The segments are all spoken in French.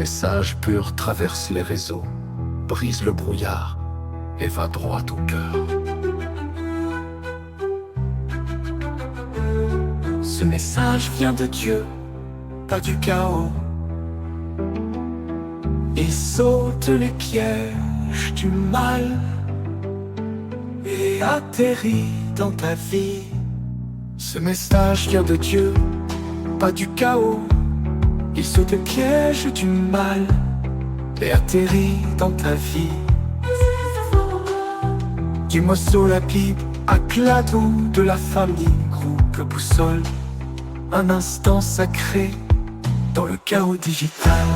message pur traverse les réseaux, brise le brouillard et va droit au cœur. Ce message vient de Dieu, pas du chaos. Il saute les pièges du mal et atterrit dans ta vie. Ce message vient de Dieu, pas du chaos. Il saute les pièges du mal et atterrit dans ta vie. Du Mosso la Bible à Clado, de la famille, groupe boussole. Un instant sacré dans le chaos digital.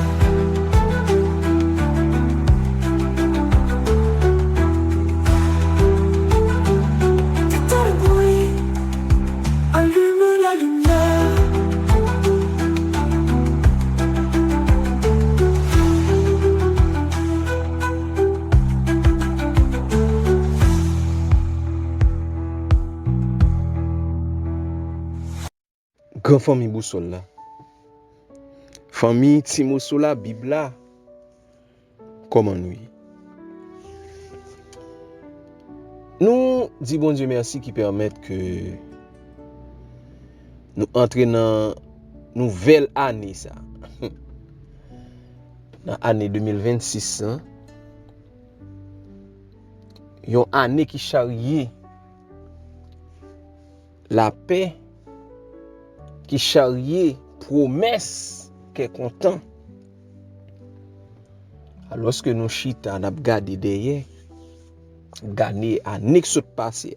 Tais-toi le bruit, allume la lumière. Grand famille boussole là. Famille Timoso la Bible là. Comment nous? Nous disons bon Dieu merci qui permet que nous entrions dans nouvelle année ça. Dans l'année 2026 hein. Une année qui charrie la paix, qui charriait promesse qu'est content. Alors que nous chita n'a gardé derrière gagner année qui se passé.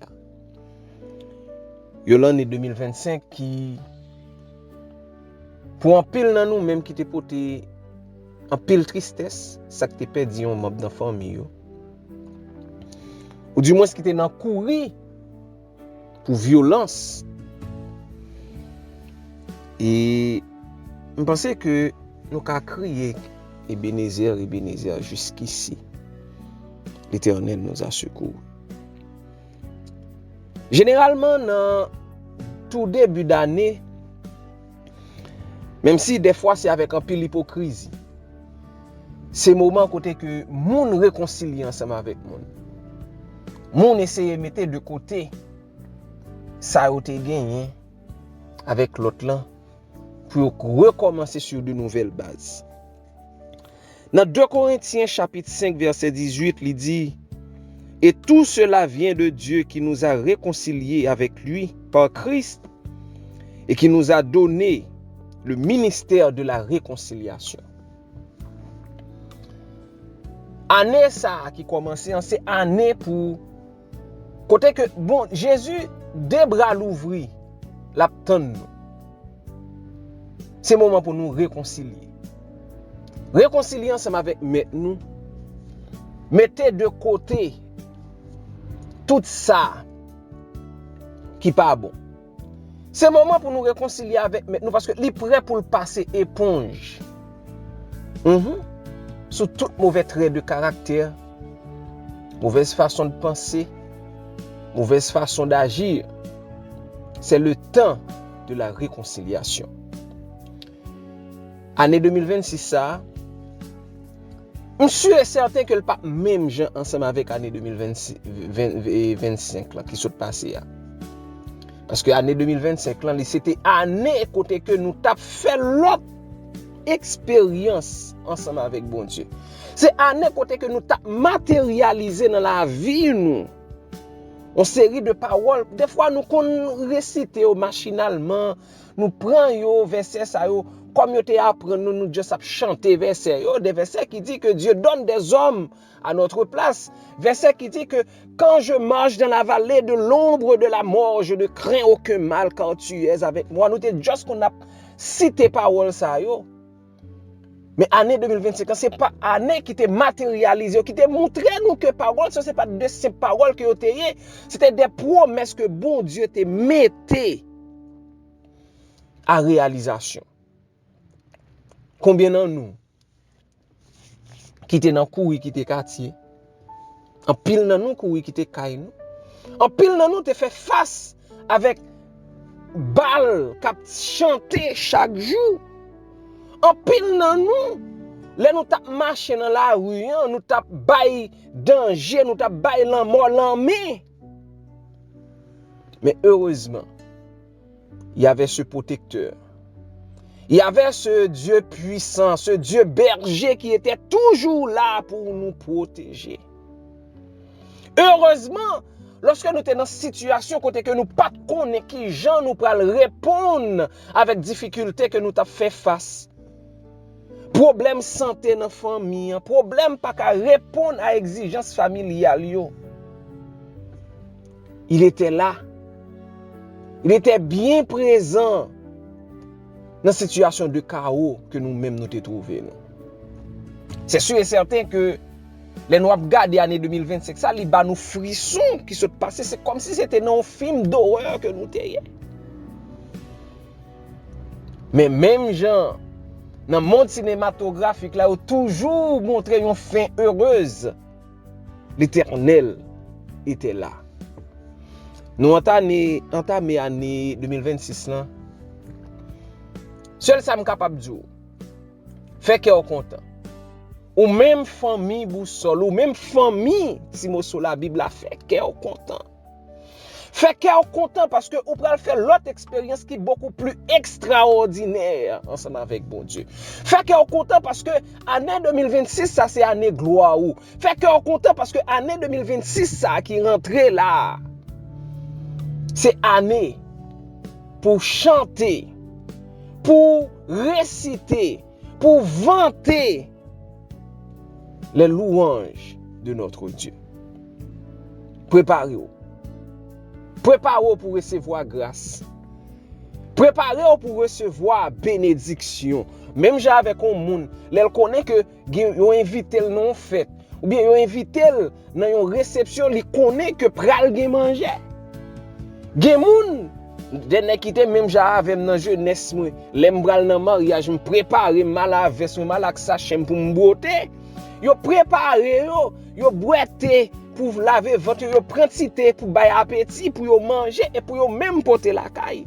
Yo l'année 2025 qui pour un pile dans nous même qui te porté en pile tristesse, ça que te perdu un membre dans famille ou du moins qui te dans courir pour violence. Et je pense que nous avons crié Ebenezer, Ebenezer jusqu'ici. L'Éternel nous a secouru. Généralement, dans tout début d'année, même si des fois c'est avec un peu l'hypocrisie, c'est le moment côté que moun réconcilie ensemble avec moun. Moun essaye de mettre de côté ça a été gagné avec l'autre là pour recommencer sur de nouvelles bases. Dans 2 Corinthiens chapitre 5 verset 18, il dit: et tout cela vient de Dieu qui nous a réconciliés avec lui par Christ et qui nous a donné le ministère de la réconciliation. Année ça qui commençait, c'est année pour côté que bon Jésus des bras l'ouvrir, l'attend nous. C'est le moment pour nous réconcilier. Réconcilier ensemble avec nous. Mettez de côté tout ça qui n'est pas bon. C'est le moment pour nous réconcilier avec nous parce que il est prêt pour le passer éponge. Sur tout mauvais trait de caractère, mauvaise façon de penser, mauvaise façon d'agir. C'est le temps de la réconciliation. Année 2026 ça, je suis certain que le pas même gens ensemble avec l'année 2025 là qui s'est passé là. Parce que l'année 2025 là, c'était année côté que nous t'a fait l'autre expérience ensemble avec bon Dieu. C'est année côté que nous t'a matérialisé dans la vie nous. Une série de paroles, des fois nous réciter machinalement, nous prenons verset ça yo comme yo te apprend nous juste chanter verset yo, des versets qui dit que Dieu donne des hommes à notre place, verset qui dit que quand je marche dans la vallée de l'ombre de la mort, je ne crains aucun mal car tu es avec moi. Nous c'est juste qu'on a cité parole ça yo. Mais année 2025, c'est pas année qui t'est matérialisée, qui t'est montré nous que parole, ça c'est pas de ces paroles que t'es, c'était des promesses que bon Dieu te mettait à réalisation. Combien d'entre nous qui t'es dans courir, qui t'es quartier, en pile dans nous courir, qui t'es caille nous, en pile dans nous te fait face avec balle qui chanter chaque jour. En pile dans nous, là nous t'a marché dans la rue, nous t'a bail danger, nous t'a bail la mort l'ennemi. Mais heureusement, il y avait ce protecteur. Il y avait ce Dieu puissant, ce Dieu berger qui était toujours là pour nous protéger. Heureusement, lorsque nous sommes dans une situation côté que nous pas connaissons qui gens nous pral répondre avec difficulté que nous t'a fait face. Problème santé dans la famille, problème pas qu'à répondre à exigence familiale yo. Il était là. Il était bien présent dans la situation de chaos que nous-mêmes nous trouvés. C'est sûr et certain que les nous regardons l'année 2025, ça, il nous frissons qui se passent. C'est comme si c'était dans un film d'horreur que nous étions. Mais même gens, dans le monde cinématographique, là, où toujours montré une fin heureuse, l'Éternel était là. Nous entamé l'année 2026 là. Seul ça me capable de dire. Fait que content. Ou même famille boussole, ou même famille Timo sur la Bible a fait que content. Fait que content parce que ou pral faire l'autre expérience qui est beaucoup plus extraordinaire ensemble avec bon Dieu. Fait que content parce que année 2026 ça c'est année gloire ou. Fait que content parce que année 2026 ça qui rentré là. C'est année pour chanter, pour réciter, pour vanter les louanges de notre Dieu. Préparez-vous. Préparez-vous pour recevoir grâce. Préparez-vous pour recevoir bénédiction. Même avec un monde, elle connaît que yon invité le non fête ou bien yon invité dans une réception, il connaît que pral gen manger. Gen moun dene kite même j'avais dans jeunesse moi, l'aime bral dans mariage, me préparer mal avec son mal ak sachem pour me beauté. Yo préparé yo boité pour laver ventre, yo prend cité pour bay appétit pour yo manger et pour yo même porter la caille.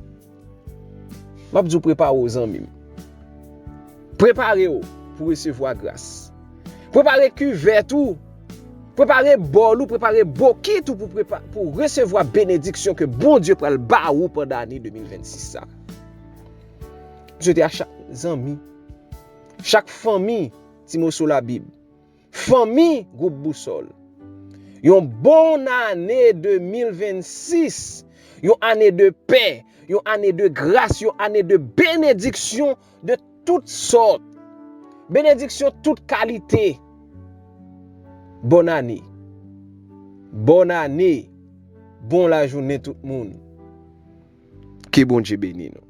M'a dit préparer aux amis. Préparez-vous pour recevoir grâce. Préparez cuvette tout. Préparez bol ou préparez bokit ou pour recevoir bénédiction que bon Dieu pral ba ou pendant l'année 2026 ça. Je dis à chaque ami, chaque famille Timo sur la Bible. Famille groupe boussole. Une bonne année 2026, une année de paix, une année de grâce, une année de bénédiction de toutes sortes. Bénédiction toute qualité. Bonne année. Bonne année. Bon la journée tout le monde. Que bon Dieu bénisse nous.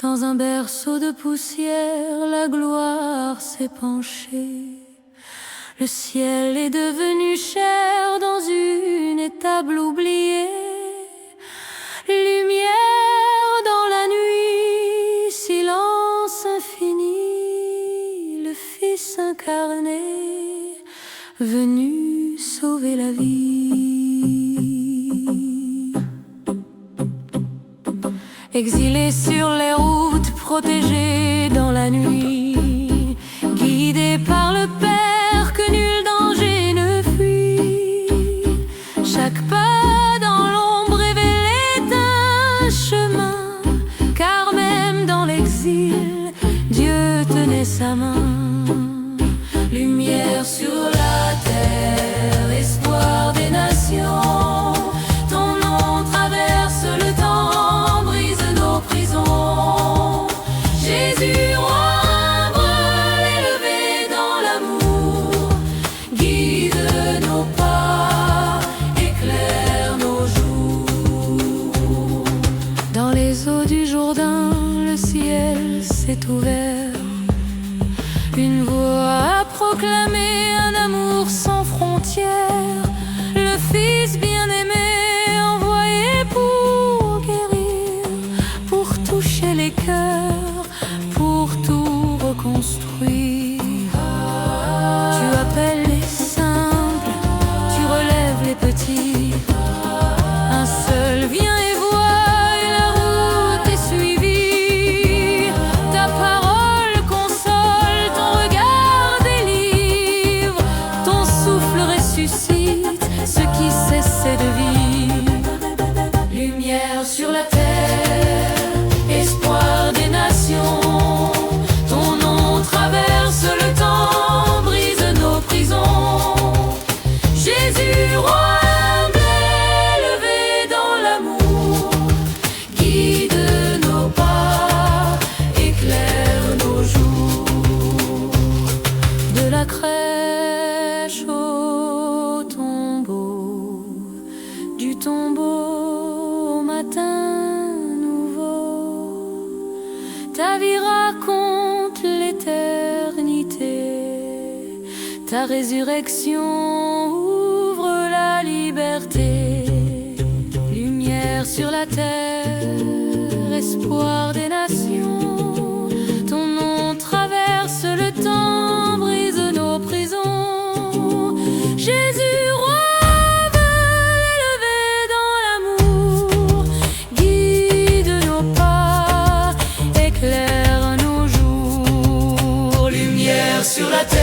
Dans un berceau de poussière, la gloire s'est penchée. Le ciel est devenu cher dans une étable oubliée. Lumière dans la nuit, silence infini. Le Fils incarné, venu sauver la vie. Exilé sur les routes, protégé dans la nuit, guidé par le Père que nul danger ne fuit. Chaque pas dans l'ombre révélait un chemin, car même dans l'exil, Dieu tenait sa main. Lumière sur la terre, espoir des nations, ton nom traverse le temps, brise nos prisons. Jésus, roi, humble, élevé dans l'amour, guide nos pas, éclaire nos jours. Dans les eaux du Jourdain, le ciel s'est ouvert. Une voix a proclamé un amour sans frontières. Le Fils bien-aimé envoyé pour guérir, pour toucher les cœurs, pour tout reconstruire. Tu appelles les simples, tu relèves les la crèche au tombeau, du tombeau au matin nouveau. Ta vie raconte l'éternité, ta résurrection ouvre la liberté. Lumière sur la terre, espoir des nations, ton nom traverse le temps, brise nos prisons. Jésus, roi, élevé dans l'amour, guide nos pas, éclaire nos jours. Lumière sur la terre,